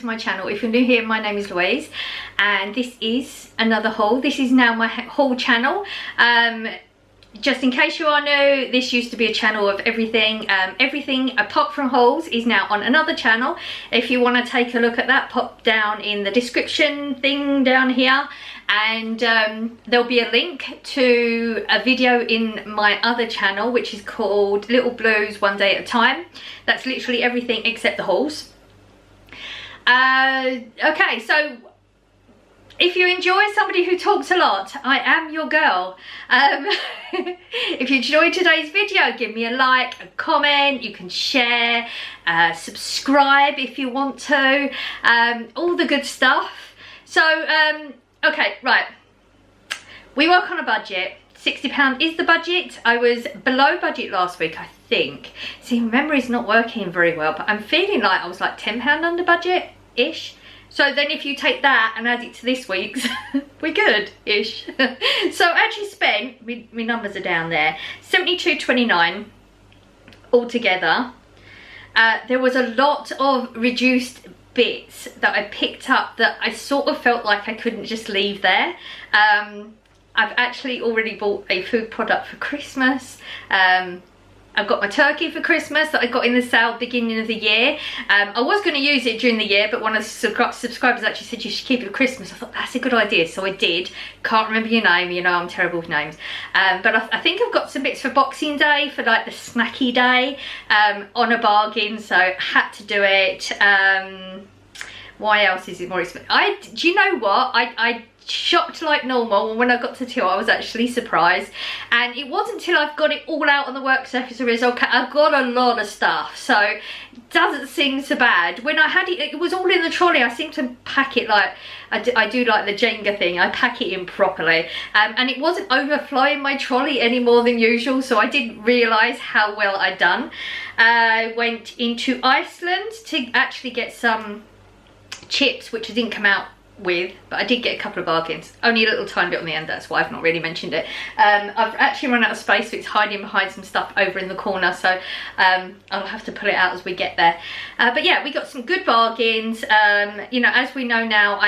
my channel. If you're new here, my name is Louise and this is another haul. This is now my haul channel. Just in case you are new, this used to be a channel of everything. Everything apart from hauls is now on another channel. If you want to take a look at that, pop down in the description thing down here, and there'll be a link to a video in my other channel which is called Little Blues One Day at a Time. That's literally everything except the hauls. Okay, so if you enjoy somebody who talks a lot, I am your girl. If you enjoyed today's video, give me a like, a comment, you can share, subscribe if you want to, all the good stuff. So, okay, right. We work on a budget. £60 is the budget. I was below budget last week, I think. See, memory's not working very well, but I'm feeling like I was like £10 under budget-ish. So then if you take that and add it to this week's, we're good-ish. So I actually spent, my numbers are down there, £72.29 altogether. There was a lot of reduced bits that I picked up that I sort of felt like I couldn't just leave there. I've actually already bought a food product for Christmas. I've got my turkey for Christmas that I got in the sale beginning of the year. I was going to use it during the year, but one of the subscribers actually said you should keep it for Christmas. I thought that's a good idea, so I did. Can't remember your name, you know I'm terrible with names. But I think I've got some bits for Boxing Day, for like the snacky day, on a bargain, so I had to do it. Why else is it more expensive? Do you know what? I shopped like normal, and when I got to till I was actually surprised, and it wasn't until I've got it all out on the work surface area. Okay, I've got a lot of stuff, so it doesn't seem so bad. When I had it, it was all in the trolley. I seem to pack it like I do like the Jenga thing. I pack it in properly, and it wasn't overflowing my trolley any more than usual, so I didn't realise how well I'd done. I went into Iceland to actually get some chips, which I didn't come out with, but I did get a couple of bargains. Only a little tiny bit on the end, that's why I've not really mentioned it. I've actually run out of space, so it's hiding behind some stuff over in the corner, so I'll have to pull it out as we get there. But yeah, we got some good bargains. You know, as we know now,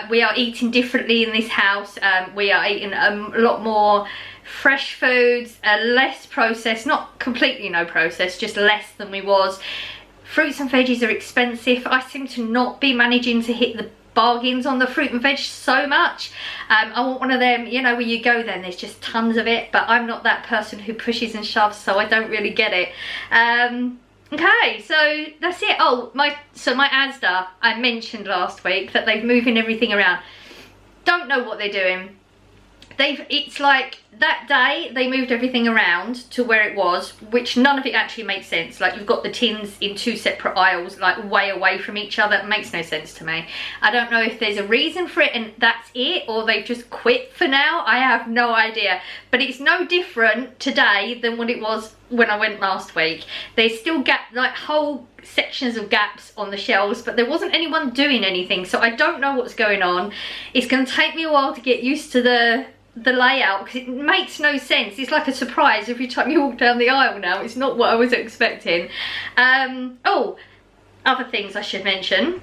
we are eating differently in this house. We are eating a lot more fresh foods, less processed, not completely no processed, just less than we was. Fruits and veggies are expensive. I seem to not be managing to hit the bargains on the fruit and veg so much. I want one of them, you know, where you go then there's just tons of it, but I'm not that person who pushes and shoves, so I don't really get it. Okay, so that's it. Oh, my Asda, I mentioned last week that they've moving everything around. Don't know what they're doing. It's like that day they moved everything around to where it was, which none of it actually makes sense. Like, you've got the tins in two separate aisles, like way away from each other. It makes no sense to me. I don't know if there's a reason for it and that's it, or they've just quit for now. I have no idea, but it's no different today than what it was when I went last week. There's still like whole sections of gaps on the shelves, but there wasn't anyone doing anything, so I don't know what's going on. It's going to take me a while to get used to the layout, because it makes no sense. It's like a surprise every time you walk down the aisle now. It's not what I was expecting. Oh, other things I should mention,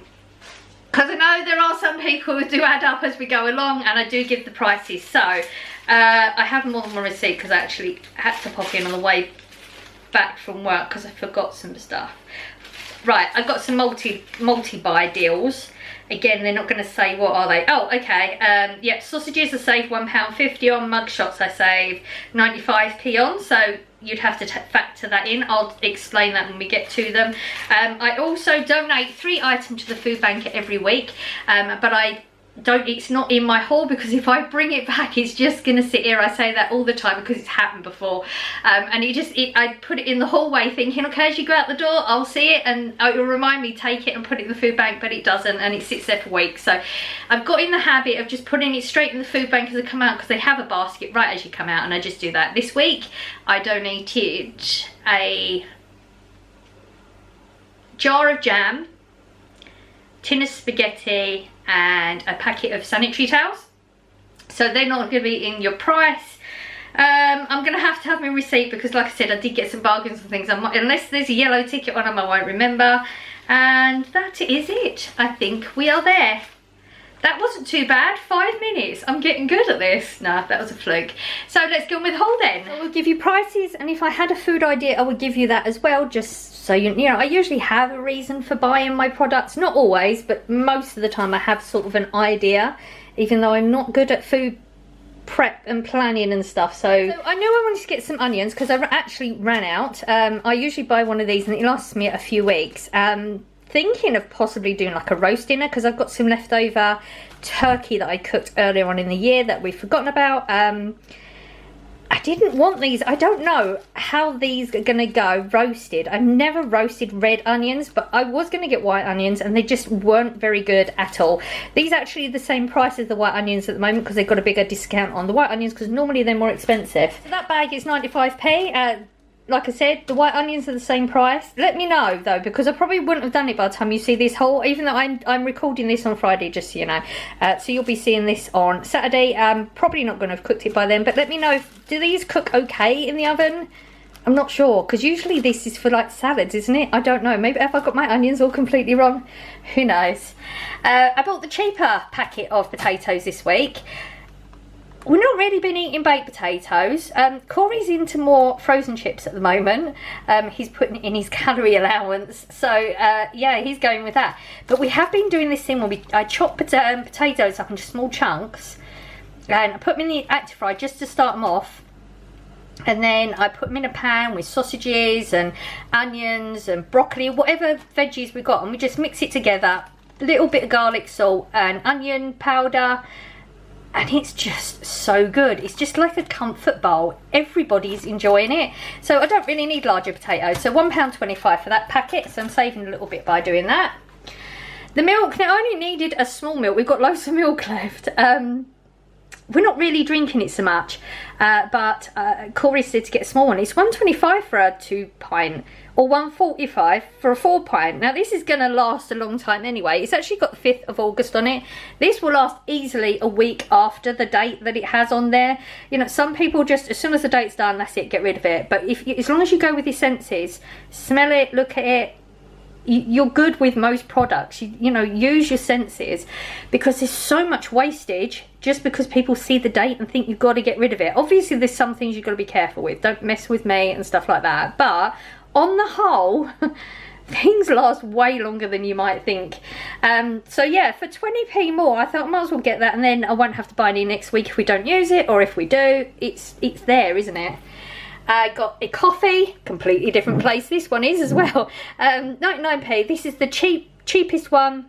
because I know there are some people who do add up as we go along, and I do give the prices. So I have more than one receipt, because I actually had to pop in on the way back from work because I forgot some stuff. Right, I've got some multi-buy deals. Again, they're not going to say what are they. Oh, okay. Yeah, sausages I saved £1.50 on. Mug shots I saved 95p on. So you'd have to factor that in. I'll explain that when we get to them. I also donate 3 items to the food bank every week, but it's not in my haul, because if I bring it back it's just gonna sit here. I say that all the time because it's happened before, and I put it in the hallway thinking, okay, as you go out the door I'll see it and it'll remind me, take it and put it in the food bank, but it doesn't, and it sits there for weeks. So I've got in the habit of just putting it straight in the food bank as I come out, because they have a basket right as you come out, and I just do that. This week I donated a jar of jam, tin of spaghetti, and a packet of sanitary towels. So they're not going to be in your price. I'm going to have my receipt, because like I said, I did get some bargains and things. Unless there's a yellow ticket on them, I won't remember. And that is it. I think we are there. That wasn't too bad, 5 minutes. I'm getting good at this. Nah, that was a fluke. So let's go on with the haul then. I will give you prices, and if I had a food idea, I would give you that as well, just so you know, I usually have a reason for buying my products. Not always, but most of the time I have sort of an idea, even though I'm not good at food prep and planning and stuff. So I knew I wanted to get some onions because I actually ran out. I usually buy one of these and it lasts me a few weeks. Thinking of possibly doing like a roast dinner because I've got some leftover turkey that I cooked earlier on in the year that we've forgotten about. I didn't want these. I don't know how these are going to go roasted. I've never roasted red onions, but I was going to get white onions and they just weren't very good at all. These are actually the same price as the white onions at the moment because they've got a bigger discount on the white onions because normally they're more expensive. So that bag is 95p. Like I said, the white onions are the same price. Let me know though, because I probably wouldn't have done it by the time you see this haul, even though I'm recording this on Friday, just so you know. So you'll be seeing this on Saturday. I'm probably not going to have cooked it by then, but let me know, do these cook okay in the oven? I'm not sure, because usually this is for like salads, isn't it? I don't know. Maybe have I got my onions all completely wrong? Who knows? I bought the cheaper packet of potatoes this week. We've not really been eating baked potatoes. Corey's into more frozen chips at the moment. He's putting in his calorie allowance. So, yeah, he's going with that. But we have been doing this thing where I chop potatoes up into small chunks. And I put them in the active fry just to start them off. And then I put them in a pan with sausages and onions and broccoli, whatever veggies we got. And we just mix it together. A little bit of garlic salt and onion powder. And it's just so good. It's just like a comfort bowl. Everybody's enjoying it. So I don't really need larger potatoes. So £1.25 for that packet. So I'm saving a little bit by doing that. The milk, now I only needed a small milk. We've got loads of milk left. We're not really drinking it so much. But Corey said to get a small one. It's £1.25 for a 2 pint. Or £1.45 for a 4 pint. Now this is going to last a long time anyway. It's actually got the 5th of August on it. This will last easily a week after the date that it has on there. You know, some people just, as soon as the date's done, that's it, get rid of it. But as long as you go with your senses, smell it, look at it, you're good with most products. You know, use your senses, because there's so much wastage just because people see the date and think you've got to get rid of it. Obviously there's some things you've got to be careful with. Don't mess with me and stuff like that. But on the whole, things last way longer than you might think. So yeah, for 20p more, I thought I might as well get that, and then I won't have to buy any next week if we don't use it, or if we do, it's there, isn't it? I got a coffee, completely different place this one is as well. 99p. This is the cheapest one.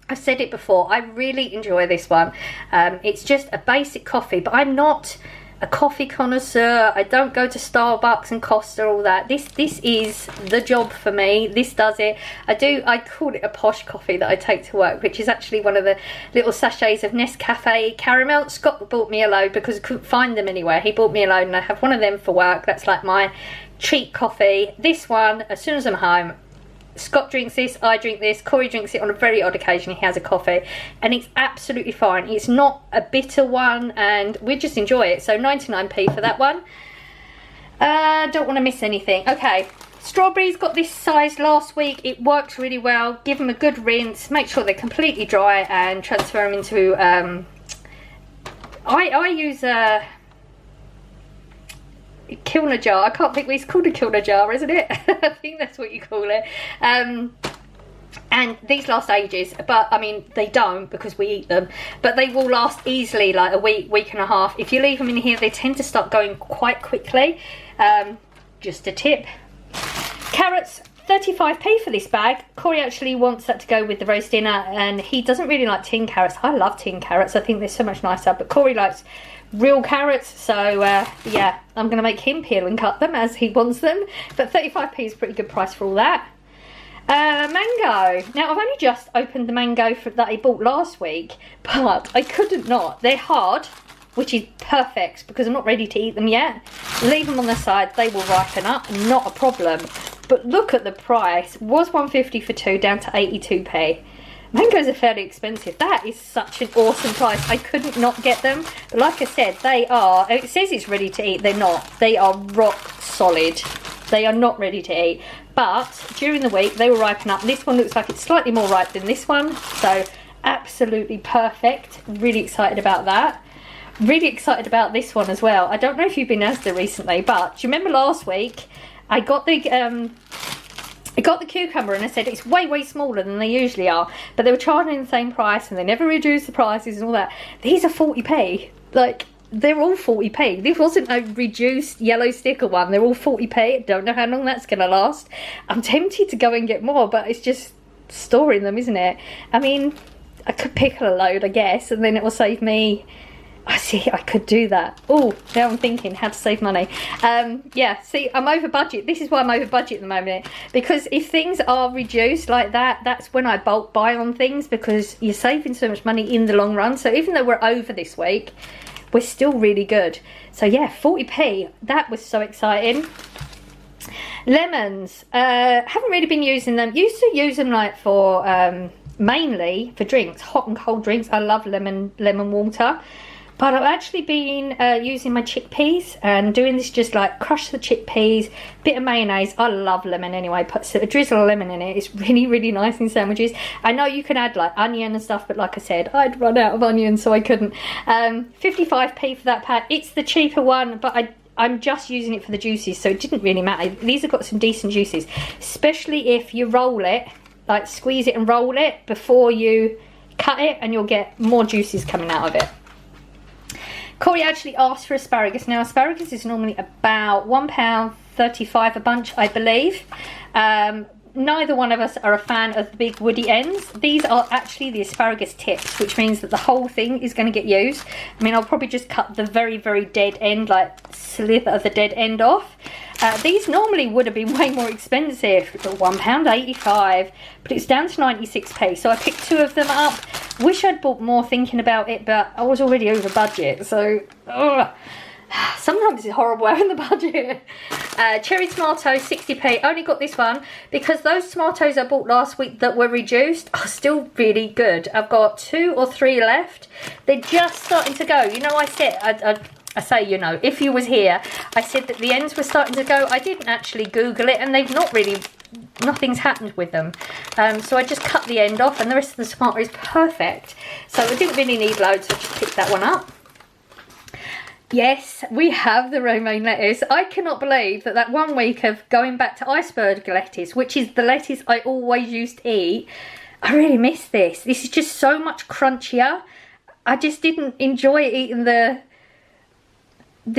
I've said it before, I really enjoy this one. It's just a basic coffee, but I'm not a coffee connoisseur. I don't go to Starbucks and Costa, all that. This is the job for me. This does it. I call it a posh coffee that I take to work, which is actually one of the little sachets of Nescafe caramel. Scott bought me a load because I couldn't find them anywhere. He bought me a load and I have one of them for work. That's like my cheap coffee. This one, as soon as I'm home, Scott drinks this, I drink this, Corey drinks it on a very odd occasion. He has a coffee and it's absolutely fine. It's not a bitter one and we just enjoy it. So 99p for that one. Don't want to miss anything. Okay, strawberries, got this size last week. It works really well. Give them a good rinse, make sure they're completely dry, and transfer them into I use a Kilner jar. I can't think, it's called a Kilner jar, isn't it? I think that's what you call it. And these last ages, but I mean they don't because we eat them, but they will last easily like a week and a half. If you leave them in here, they tend to start going quite quickly. Just a tip. Carrots, 35p for this bag. Corey actually wants that to go with the roast dinner, and he doesn't really like tin carrots. I love tin carrots. I think they're so much nicer, but Corey likes real carrots, so yeah, I'm going to make him peel and cut them as he wants them. But 35p is a pretty good price for all that. Mango. Now I've only just opened the mango that I bought last week, but I couldn't not. They're hard, which is perfect because I'm not ready to eat them yet. Leave them on the side, they will ripen up, not a problem. But look at the price. Was £1.50 for 2, down to 82p. Mangoes are fairly expensive. That is such an awesome price. I couldn't not get them. But like I said, they are, it says it's ready to eat. They're not. They are rock solid. They are not ready to eat, but during the week they will ripen up. This one looks like it's slightly more ripe than this one, so absolutely perfect. Really excited about that. Really excited about this one as well. I don't know if you've been Asda recently, but do you remember last week I got the cucumber and I said it's way smaller than they usually are, but they were charging the same price and they never reduced the prices and all that. These are 40p. Like, they're all 40p. This wasn't a reduced yellow sticker one. They're all 40p. Don't know how long that's gonna last. I'm tempted to go and get more, but it's just storing them, isn't it? I mean, I could pick a load, I guess, and then it will save me. I see, I could do that. Oh, now I'm thinking how to save money. Yeah, see, I'm over budget. This is why I'm over budget at the moment. Because if things are reduced like that, that's when I bulk buy on things, because you're saving so much money in the long run. So even though we're over this week, we're still really good. So yeah, 40p, that was so exciting. Lemons, haven't really been using them. Used to use them like for, mainly for drinks, hot and cold drinks. I love lemon water. But I've actually been using my chickpeas and doing this, just like crush the chickpeas, bit of mayonnaise. I love lemon anyway, put a drizzle of lemon in it. It's really nice in sandwiches. I know you can add like onion and stuff, but like I said, I'd run out of onion, so I couldn't. 55p for that pack. It's the cheaper one, but I'm just using it for the juices, so it didn't really matter. These have got some decent juices, especially if you roll it, like squeeze it and roll it before you cut it, and you'll get more juices coming out of it. Corey actually asked for asparagus. Now, asparagus is normally about £1.35 a bunch, I believe. Neither one of us are a fan of the big woody ends. These are actually the asparagus tips, which means that the whole thing is going to get used. I mean, I'll probably just cut the very dead end, like slither of the dead end off. These normally would have been way more expensive, £1.85, but it's down to 96p. So I picked 2 of them up. Wish I'd bought more thinking about it, but I was already over budget, so sometimes it's horrible having the budget. Cherry tomato, 60p. Only got this one because those tomatoes I bought last week that were reduced are still really good. I've got 2 or 3 left. They're just starting to go. You know, I said, I say, you know, if you was here, I said that the ends were starting to go. I didn't actually Google it, and they've not really, nothing's happened with them. So I just cut the end off, and the rest of the tomato is perfect. So I didn't really need loads, so I just picked that one up. Yes, we have the romaine lettuce. I cannot believe that 1 week of going back to iceberg lettuce, which is the lettuce I always used to eat, I really miss this. This is just so much crunchier. I just didn't enjoy eating the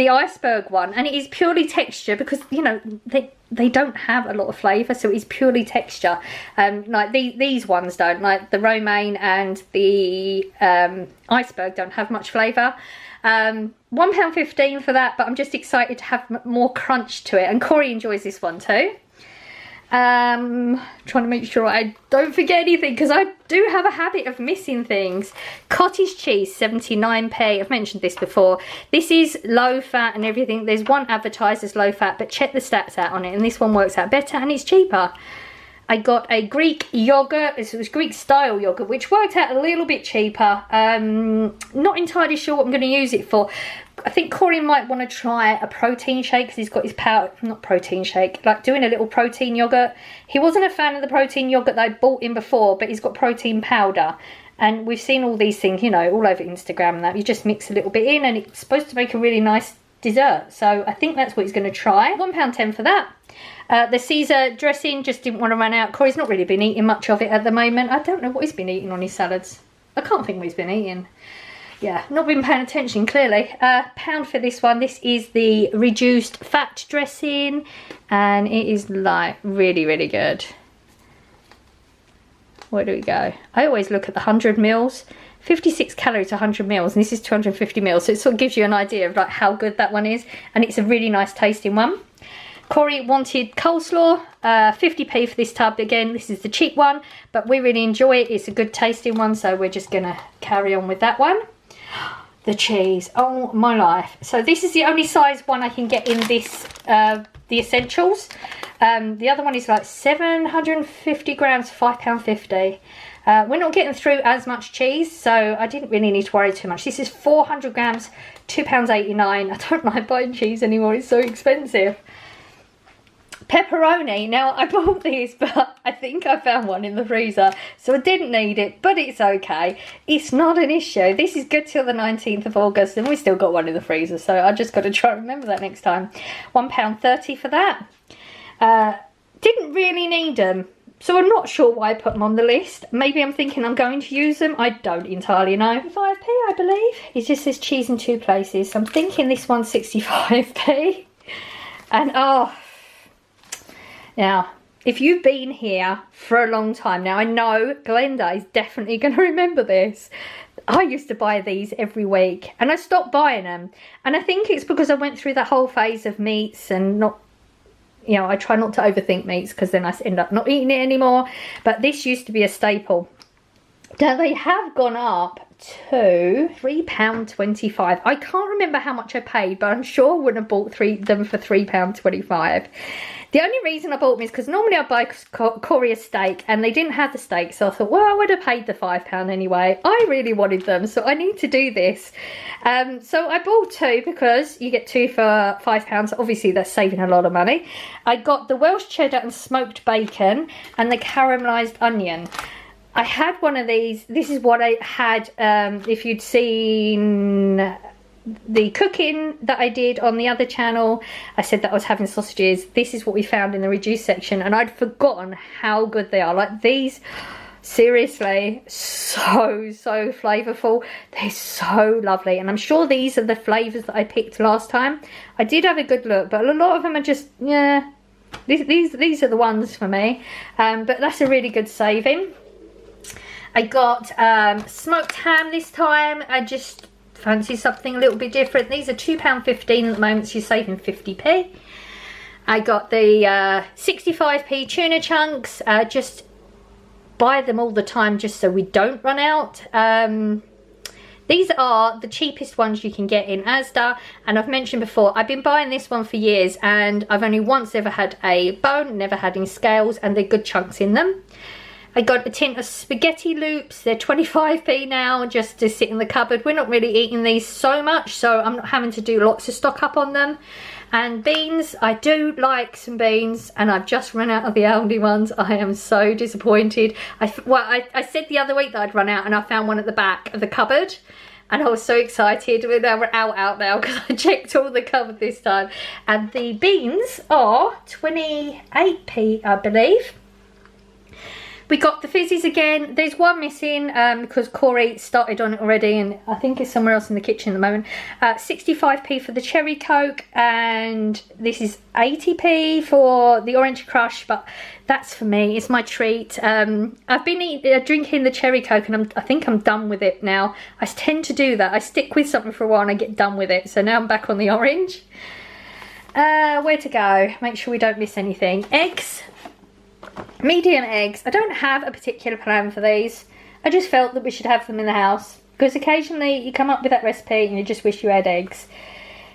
iceberg one, and it is purely texture, because you know they don't have a lot of flavour, so it's purely texture. Like these ones don't, like the romaine and the iceberg don't have much flavour. £1.15 for that, but I'm just excited to have more crunch to it, and Corey enjoys this one too. Trying to make sure I don't forget anything, because I do have a habit of missing things. Cottage cheese, 79p. I've mentioned this before. This is low fat and everything. There's one advertised as low fat, but check the stats out on it, and this one works out better and it's cheaper. I got a Greek yogurt. This was Greek style yogurt, which worked out a little bit cheaper. Not entirely sure what I'm going to use it for. I think Corey might want to try a protein shake, because he's got his powder, not protein shake, like doing a little protein yogurt. He wasn't a fan of the protein yogurt that I bought in before, but he's got protein powder. And we've seen all these things, you know, all over Instagram and that. You just mix a little bit in, and it's supposed to make a really nice dessert. So I think that's what he's going to try. £1.10 for that. The Caesar dressing, just didn't want to run out. Corey's not really been eating much of it at the moment. I don't know what he's been eating on his salads. I can't think what he's been eating. Yeah, not been paying attention, clearly. £1 for this one. This is the reduced fat dressing, and it is like really good. Where do we go? I always look at the 100 mils. 56 calories, 100 mils, and this is 250 mils, so it sort of gives you an idea of like how good that one is, and it's a really nice tasting one. Corey wanted coleslaw, 50p for this tub. Again, this is the cheap one, but we really enjoy it. It's a good tasting one, so we're just gonna carry on with that one. The cheese, oh my life. So this is the only size one I can get in this, the essentials. The other one is like 750 grams, £5.50. We're not getting through as much cheese, so I didn't really need to worry too much. This is 400 grams, £2.89. I don't like buying cheese anymore, it's so expensive. Pepperoni. Now, I bought these, but I think I found one in the freezer, so I didn't need it, but it's okay. It's not an issue. This is good till the 19th of August, and we still got one in the freezer, so I just got to try and remember that next time. £1.30 for that. Didn't really need them, so I'm not sure why I put them on the list. Maybe I'm thinking I'm going to use them. I don't entirely know. 5p, I believe. It just says cheese in 2 places, so I'm thinking this one's 65p. And, oh... Now, if you've been here for a long time, now I know Glenda is definitely going to remember this. I used to buy these every week and I stopped buying them. And I think it's because I went through that whole phase of meats and not, you know, I try not to overthink meats because then I end up not eating it anymore. But this used to be a staple. Now they have gone up to £3.25. I can't remember how much I paid, but I'm sure I wouldn't have bought them for £3.25. The only reason I bought them is because normally I buy Korea steak and they didn't have the steak, so I thought, well, I would have paid the £5 anyway. I really wanted them, so I need to do this. So I bought 2 because you get 2 for £5. Obviously, that's saving a lot of money. I got the Welsh cheddar and smoked bacon and the caramelised onion. I had one of these. This is what I had, if you'd seen the cooking that I did on the other channel, I said that I was having sausages. This is what we found in the reduced section, and I'd forgotten how good they are. Like these, seriously, so flavourful. They're so lovely, and I'm sure these are the flavours that I picked last time. I did have a good look, but a lot of them are just, yeah, these are the ones for me. But that's a really good saving. I got smoked ham this time. I just fancy something a little bit different. These are £2.15 at the moment, so you're saving 50p. I got the 65p tuna chunks. Just buy them all the time just so we don't run out. These are the cheapest ones you can get in Asda, and I've mentioned before, I've been buying this one for years and I've only once ever had a bone, never had any scales, and they're good chunks in them. I got a tin of spaghetti loops. They're 25p now, just to sit in the cupboard. We're not really eating these so much, so I'm not having to do lots of stock up on them. And beans, I do like some beans, and I've just run out of the Aldi ones. I am so disappointed. I said the other week that I'd run out, and I found one at the back of the cupboard, and I was so excited. We're out now because I checked all the cupboard this time. And the beans are 28p, I believe. We got the fizzies again. There's one missing because Corey started on it already, and I think it's somewhere else in the kitchen at the moment. 65p for the cherry coke, and this is 80p for the orange crush, but that's for me. It's my treat. I've been drinking the cherry coke, and I think I'm done with it now. I tend to do that. I stick with something for a while and I get done with it. So now I'm back on the orange. Where to go? Make sure we don't miss anything. Eggs. Medium eggs. I don't have a particular plan for these. I just felt that we should have them in the house, because occasionally you come up with that recipe and you just wish you had eggs.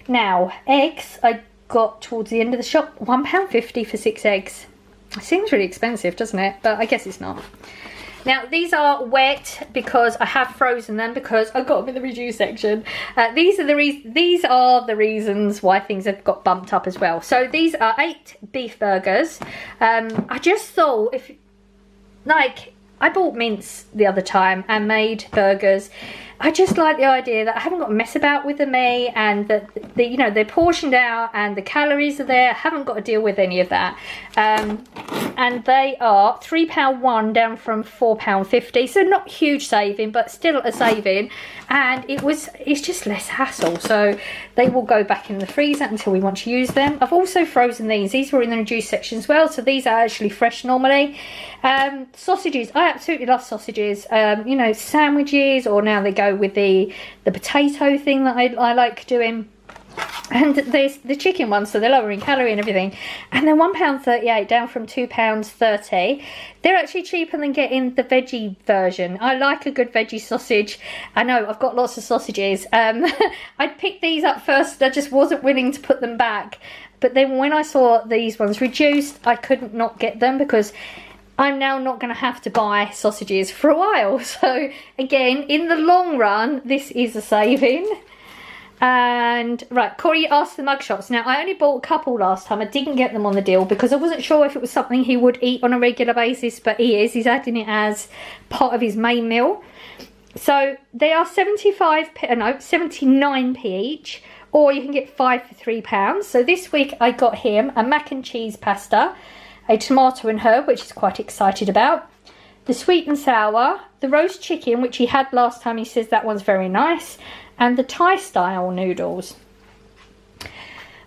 Now, eggs I got towards the end of the shop. £1.50 for 6 eggs. It seems really expensive, doesn't it? But I guess it's not. Now, these are wet because I have frozen them because I got them in the reduced section. These are the reasons why things have got bumped up as well. So these are 8 beef burgers. I just thought, I bought mince the other time and made burgers. I just like the idea that I haven't got to mess about with the meat, and that you know, they're portioned out and the calories are there. I haven't got to deal with any of that. And they are £3 down from £4.50, so not huge saving, but still a saving. And it's just less hassle, so they will go back in the freezer until we want to use them. I've also frozen these. These were in the reduced section as well, so these are actually fresh normally. Sausages, I absolutely love sausages. You know, sandwiches, or now they go with the potato thing that I like doing. And there's the chicken ones, so they're lower in calorie and everything. And they're £1.38 down from £2.30. They're actually cheaper than getting the veggie version. I like a good veggie sausage. I know, I've got lots of sausages. I'd picked these up first. I just wasn't willing to put them back. But then when I saw these ones reduced, I couldn't not get them, because I'm now not going to have to buy sausages for a while. So again, in the long run, this is a saving. And right, Corey asked the mug shots. Now, I only bought a couple last time. I didn't get them on the deal because I wasn't sure if it was something he would eat on a regular basis, but he is. He's adding it as part of his main meal. So they are 79p each, or you can get 5 for £3. So this week I got him a mac and cheese pasta, a tomato and herb, which he's quite excited about, the sweet and sour, the roast chicken, which he had last time. He says that one's very nice, and the Thai style noodles.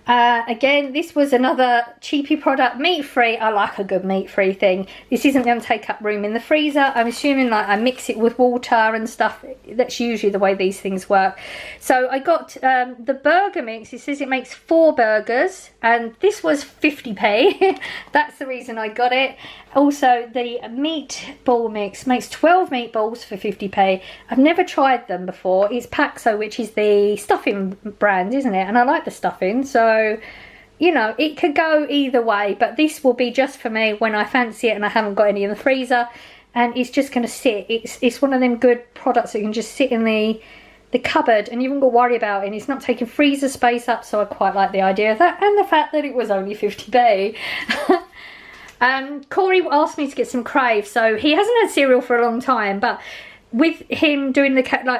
Again, this was another cheapy product, meat free. I like a good meat free thing. This isn't going to take up room in the freezer. I'm assuming like I mix it with water and stuff. That's usually the way these things work. So I got the burger mix. It says it makes 4 burgers, and this was 50p. That's the reason I got it. Also, the meatball mix makes 12 meatballs for 50p. I've never tried them before. It's Paxo, which is the stuffing brand, isn't it? And I like the stuffing, so, you know, it could go either way. But this will be just for me when I fancy it and I haven't got any in the freezer. And it's just going to sit. It's one of them good products that can just sit in the cupboard and you haven't got to worry about it. And it's not taking freezer space up, so I quite like the idea of that. And the fact that it was only 50p. Corey asked me to get some Crave, so he hasn't had cereal for a long time, but with him doing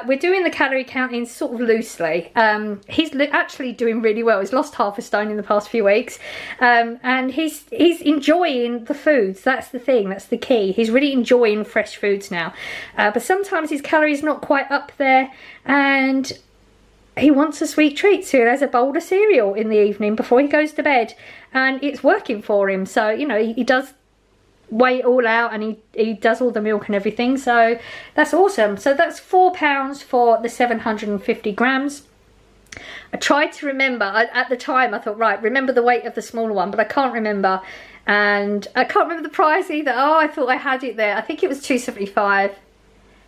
we're doing the calorie counting sort of loosely. He's actually doing really well. He's lost half a stone in the past few weeks, and he's enjoying the foods. That's the thing, that's the key. He's really enjoying fresh foods now, but sometimes his calories not quite up there, and he wants a sweet treat, so he has a bowl of cereal in the evening before he goes to bed, and it's working for him. So, you know, he does weigh it all out, and he does all the milk and everything, so that's awesome. So that's £4 for the 750 grams. I tried to remember, at the time I thought, right, remember the weight of the smaller one, but I can't remember, and I can't remember the price either. Oh, I thought I had it there. I think it was £2.75,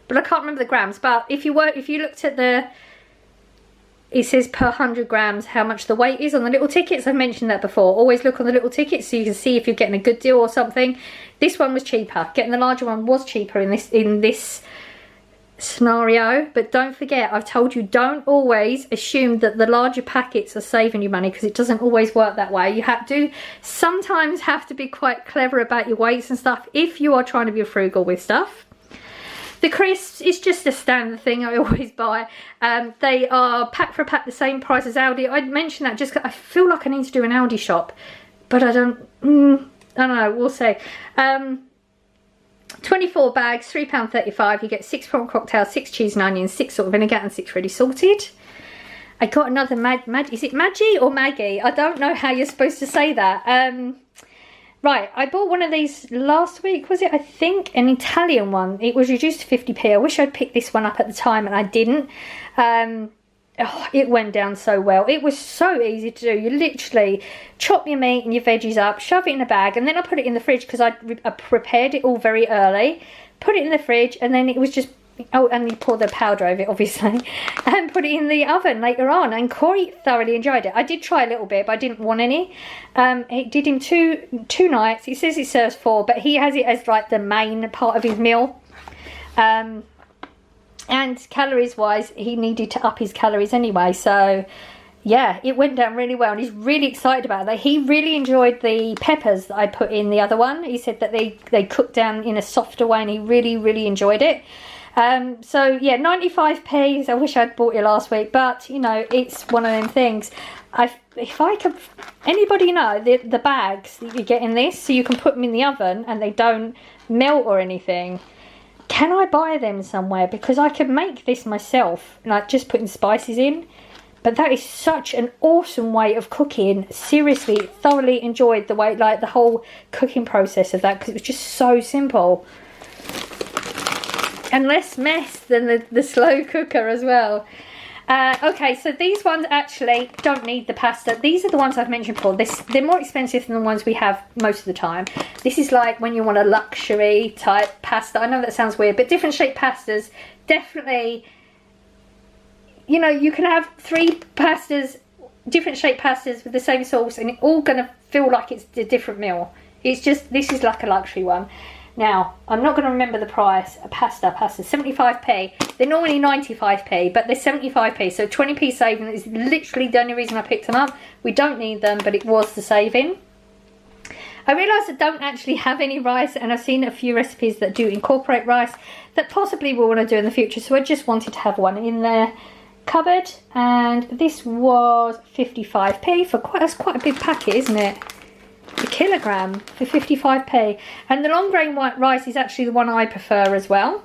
but I can't remember the grams. But if you looked at it says per 100 grams how much the weight is on the little tickets. I've mentioned that before. Always look on the little tickets so you can see if you're getting a good deal or something. This one was cheaper. Getting the larger one was cheaper in this scenario. But don't forget, I've told you, don't always assume that the larger packets are saving you money, because it doesn't always work that way. You sometimes have to be quite clever about your weights and stuff if you are trying to be frugal with stuff. The crisps is just a standard thing I always buy. They are pack for pack the same price as Aldi. I'd mention that just because I feel like I need to do an Aldi shop, but I don't know, we'll see. 24 bags, £3.35. You get 6 prawn cocktails, 6 cheese and onions, 6 salt of vinegar, and 6 ready salted. I got another is it Maggie or Maggie? I don't know how you're supposed to say that. Right, I bought one of these last week, was it? I think an Italian one. It was reduced to 50p. I wish I'd picked this one up at the time, and I didn't. It went down so well. It was so easy to do. You literally chop your meat and your veggies up, shove it in a bag, and then I put it in the fridge because I prepared it all very early. Put it in the fridge, and then it was just... Oh, and you pour the powder over it, obviously, and put it in the oven later on. And Corey thoroughly enjoyed it. I did try a little bit, but I didn't want any. It did him two nights. He says it serves 4, but he has it as like the main part of his meal. And calories-wise, he needed to up his calories anyway. So, yeah, it went down really well, and he's really excited about that. He really enjoyed the peppers that I put in the other one. He said that they cooked down in a softer way, and he really, really enjoyed it. So yeah, 95p. I wish I'd bought it last week, but you know, it's one of them things. If I could, anybody know the bags that you get in this, so you can put them in the oven and they don't melt or anything. Can I buy them somewhere? Because I could make this myself, like just putting spices in. But that is such an awesome way of cooking. Seriously, thoroughly enjoyed the way, like the whole cooking process of that, because it was just so simple. And less mess than the slow cooker as well. Okay, so these ones actually don't need the pasta. These are the ones I've mentioned before. They're more expensive than the ones we have most of the time. This is like when you want a luxury type pasta. I know that sounds weird, but different shaped pastas, definitely, you know, you can have 3 pastas, different shaped pastas with the same sauce, and it's all going to feel like it's a different meal. It's just, this is like a luxury one. Now, I'm not going to remember the price. A pasta, 75p. They're normally 95p, but they're 75p. So 20p saving is literally the only reason I picked them up. We don't need them, but it was the saving. I realised I don't actually have any rice, and I've seen a few recipes that do incorporate rice that possibly we'll want to do in the future. So I just wanted to have one in there cupboard, and this was 55p for that's quite a big packet, isn't it? A kilogram for 55p. And the long grain white rice is actually the one I prefer as well.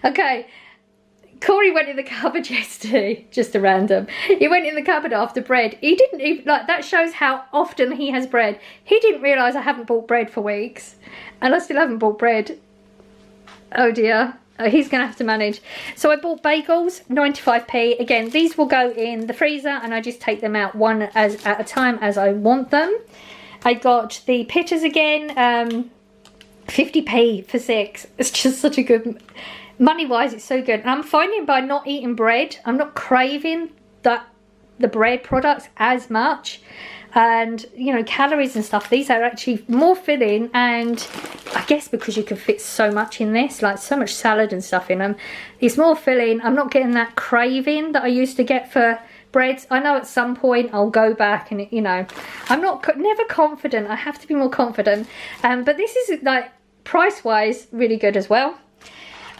Okay, Corey went in the cupboard yesterday, just a random. He went in the cupboard after bread. He didn't even, like, that shows how often he has bread. He didn't realise I haven't bought bread for weeks, and I still haven't bought bread. Oh dear. He's going to have to manage. So I bought bagels, 95p. Again, these will go in the freezer, and I just take them out one at a time as I want them. I got the pittas again, 50p for 6. It's just such a good, money-wise, it's so good. And I'm finding by not eating bread, I'm not craving the bread products as much. And, you know, calories and stuff, these are actually more filling, and I guess because you can fit so much in this, like so much salad and stuff in them, it's more filling. I'm not getting that craving that I used to get for breads. I know at some point I'll go back and, you know, I'm never confident. I have to be more confident. But this is, like, price-wise, really good as well.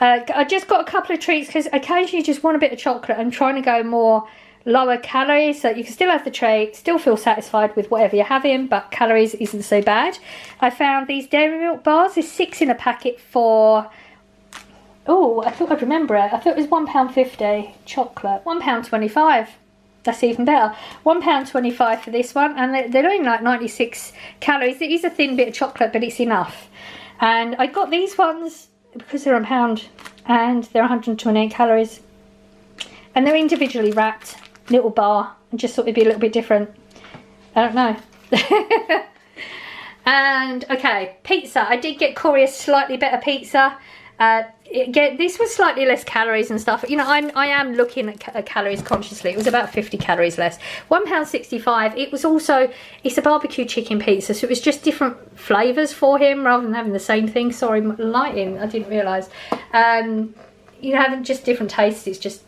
I just got a couple of treats because occasionally you just want a bit of chocolate. I'm trying to go more lower calories so you can still have the treat, still feel satisfied with whatever you're having, but calories isn't so bad. I found these dairy milk bars. There's 6 in a packet for, oh, I thought I'd remember it. I thought it was £1.50 chocolate, £1.25. That's even better. £1.25 for this one, and they're only like 96 calories. It is a thin bit of chocolate, but it's enough. And I got these ones because they're £1 and they're 128 calories, and they're individually wrapped. Little bar. I just thought it'd be a little bit different. I don't know. And okay, pizza. I did get Corey a slightly better pizza. Again, this was slightly less calories and stuff. You know, I am looking at calories consciously. It was about 50 calories less. £1.65. It was also, it's a barbecue chicken pizza, so it was just different flavours for him rather than having the same thing. Sorry, lighting. I didn't realise. You know, having just different tastes. It's just,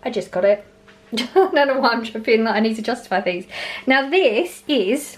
I just got it. I don't know why I'm feeling like I need to justify things. Now this is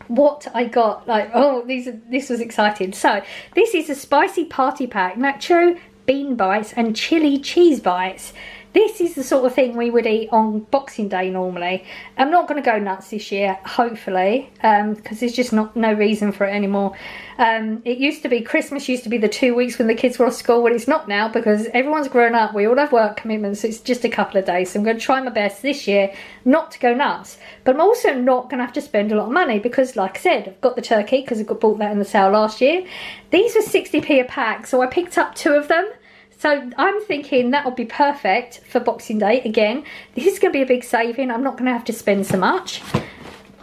what I got. Like, oh, this was exciting. So this is a spicy party pack, nacho bean bites and chili cheese bites. This is the sort of thing we would eat on Boxing Day normally. I'm not going to go nuts this year, hopefully, because there's just no reason for it anymore. It used to be, Christmas used to be the 2 weeks when the kids were off school. Well, it's not now because everyone's grown up. We all have work commitments. It's just a couple of days. So I'm going to try my best this year not to go nuts. But I'm also not going to have to spend a lot of money because, like I said, I've got the turkey because I bought that in the sale last year. These were 60p a pack, so I picked up 2 of them. So I'm thinking that'll be perfect for Boxing Day. Again, this is going to be a big saving. I'm not going to have to spend so much.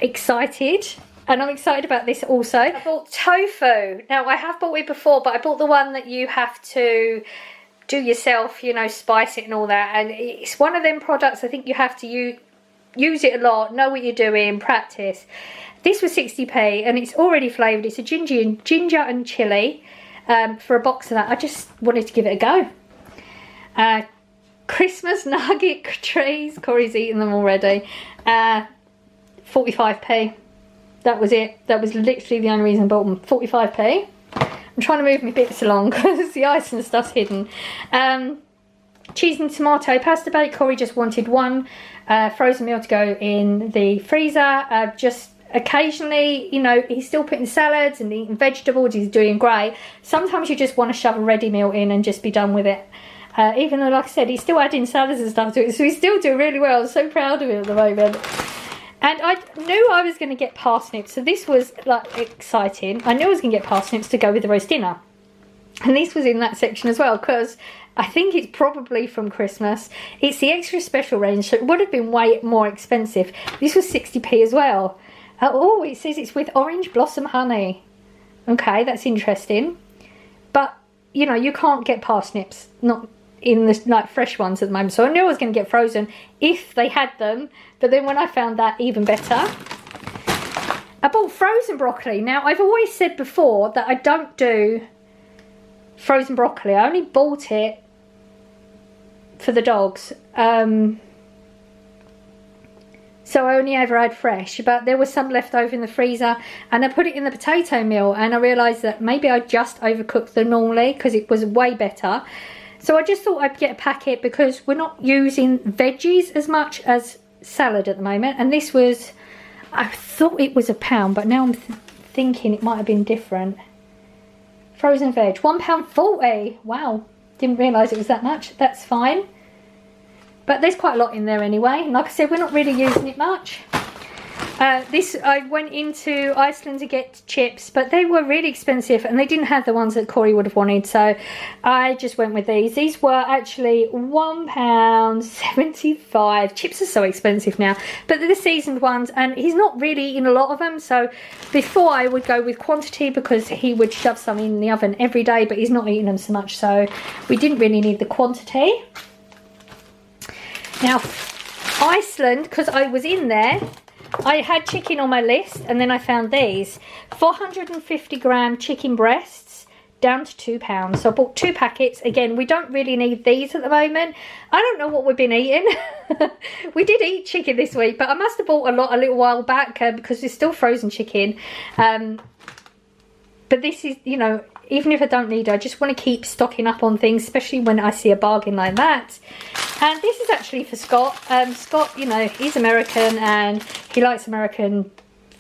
Excited. And I'm excited about this also. I bought tofu. Now, I have bought it before, but I bought the one that you have to do yourself, you know, spice it and all that. And it's one of them products I think you have to use it a lot, know what you're doing, practice. This was 60p and it's already flavoured. It's a ginger and chilli. For a box of that, I just wanted to give it a go. Christmas nugget trees. Corey's eaten them already. 45p. That was it. That was literally the only reason I bought them. 45p. I'm trying to move my bits along because the ice and stuff's hidden. Cheese and tomato pasta bake. Corey just wanted one frozen meal to go in the freezer. Just occasionally, you know, he's still putting salads and eating vegetables. He's doing great. Sometimes you just want to shove a ready meal in and just be done with it. Even though, like I said, he's still adding salads and stuff to it, so he's still doing really well. I'm so proud of him at the moment. And I knew I was going to get parsnips, so this was like exciting. I knew I was going to get parsnips to go with the roast dinner, and this was in that section as well because I think it's probably from Christmas. It's the extra special range, so it would have been way more expensive. This was 60p as well. Oh, it says it's with orange blossom honey. Okay, that's interesting. But, you know, you can't get parsnips, not in the like fresh ones at the moment. So I knew I was going to get frozen if they had them. But then when I found that, even better. I bought frozen broccoli. Now, I've always said before that I don't do frozen broccoli. I only bought it for the dogs. So I only ever had fresh, but there was some left over in the freezer, and I put it in the potato meal, and I realised that maybe I just overcooked them normally because it was way better. So I just thought I'd get a packet because we're not using veggies as much as salad at the moment. And this was, I thought it was £1, but now I'm thinking it might have been different. Frozen veg, £1.40. Wow, didn't realise it was that much. That's fine. But there's quite a lot in there anyway. And like I said, we're not really using it much. I went into Iceland to get chips, but they were really expensive and they didn't have the ones that Corey would have wanted. So I just went with these. These were actually £1.75. Chips are so expensive now. But they're the seasoned ones, and he's not really eating a lot of them. So before I would go with quantity because he would shove some in the oven every day, but he's not eating them so much. So we didn't really need the quantity. Now, Iceland, because I was in there, I had chicken on my list, and then I found these 450 gram chicken breasts down to £2. So I bought 2 packets. Again, we don't really need these at the moment. I don't know what we've been eating. We did eat chicken this week, but I must have bought a lot a little while back because there's still frozen chicken. But this is, you know, even if I don't need it, I just want to keep stocking up on things, especially when I see a bargain like that. And this is actually for Scott. Scott, you know, he's American and he likes American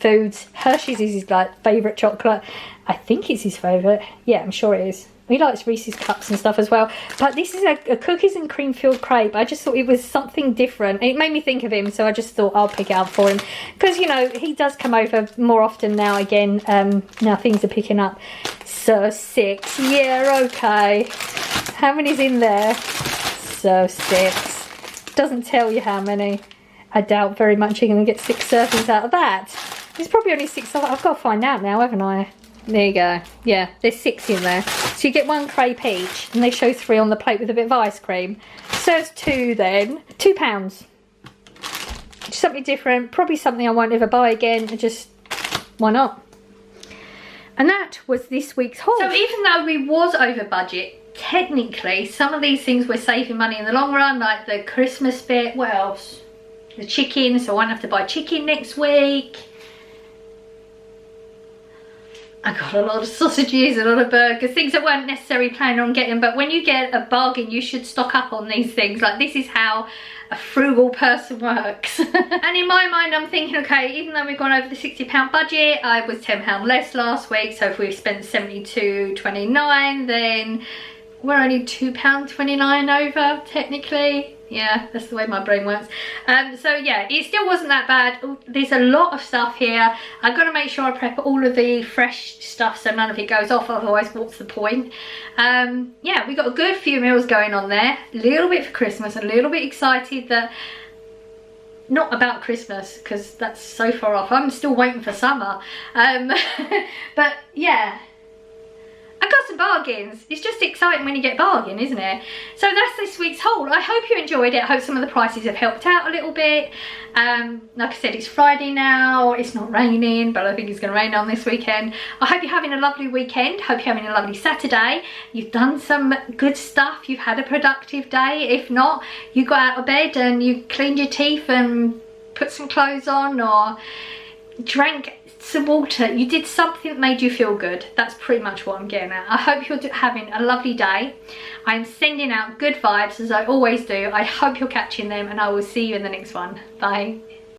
foods. Hershey's is his like favourite chocolate. I think it's his favourite. Yeah, I'm sure it is. He likes Reese's cups and stuff as well. But this is a cookies and cream filled crepe. I just thought it was something different. It made me think of him, so I just thought I'll pick it up for him. Because, you know, he does come over more often now again. Now things are picking up. So 6. Yeah, okay. How many's in there? So 6. Doesn't tell you how many. I doubt very much you're going to get 6 servings out of that. There's probably only 6. I've got to find out now, haven't I? There you go. Yeah, there's 6 in there. So you get 1 crepe each, and they show 3 on the plate with a bit of ice cream. So it's 2 then. £2. Just something different. Probably something I won't ever buy again. Just, why not? And that was this week's haul. So even though we was over budget, technically some of these things we're saving money in the long run, like the Christmas bit. What else? The chicken, so I won't have to buy chicken next week. I got a lot of sausages, a lot of burgers, things I weren't necessarily planning on getting, but when you get a bargain you should stock up on these things. Like, this is how a frugal person works. And in my mind I'm thinking, okay, even though we've gone over the £60 budget, I was £10 less last week, so if we've spent £72.29 then we're only £2.29 over technically. Yeah, that's the way my brain works. So yeah, it still wasn't that bad. Ooh, there's a lot of stuff here. I've got to make sure I prep all of the fresh stuff so none of it goes off, otherwise what's the point? Yeah, we got a good few meals going on there. A little bit for Christmas, a little bit excited that, not about Christmas because that's so far off. I'm still waiting for summer. But yeah, I got some bargains. It's just exciting when you get a bargain, isn't it? So that's this week's haul. I hope you enjoyed it. I hope some of the prices have helped out a little bit. Like I said, it's Friday now. It's not raining, but I think it's going to rain on this weekend. I hope you're having a lovely weekend. Hope you're having a lovely Saturday. You've done some good stuff. You've had a productive day. If not, you got out of bed and you cleaned your teeth and put some clothes on or drank some water. You did something that made you feel good. That's pretty much what I'm getting at. I hope you're having a lovely day. I'm sending out good vibes as I always do. I hope you're catching them, and I will see you in the next one. Bye.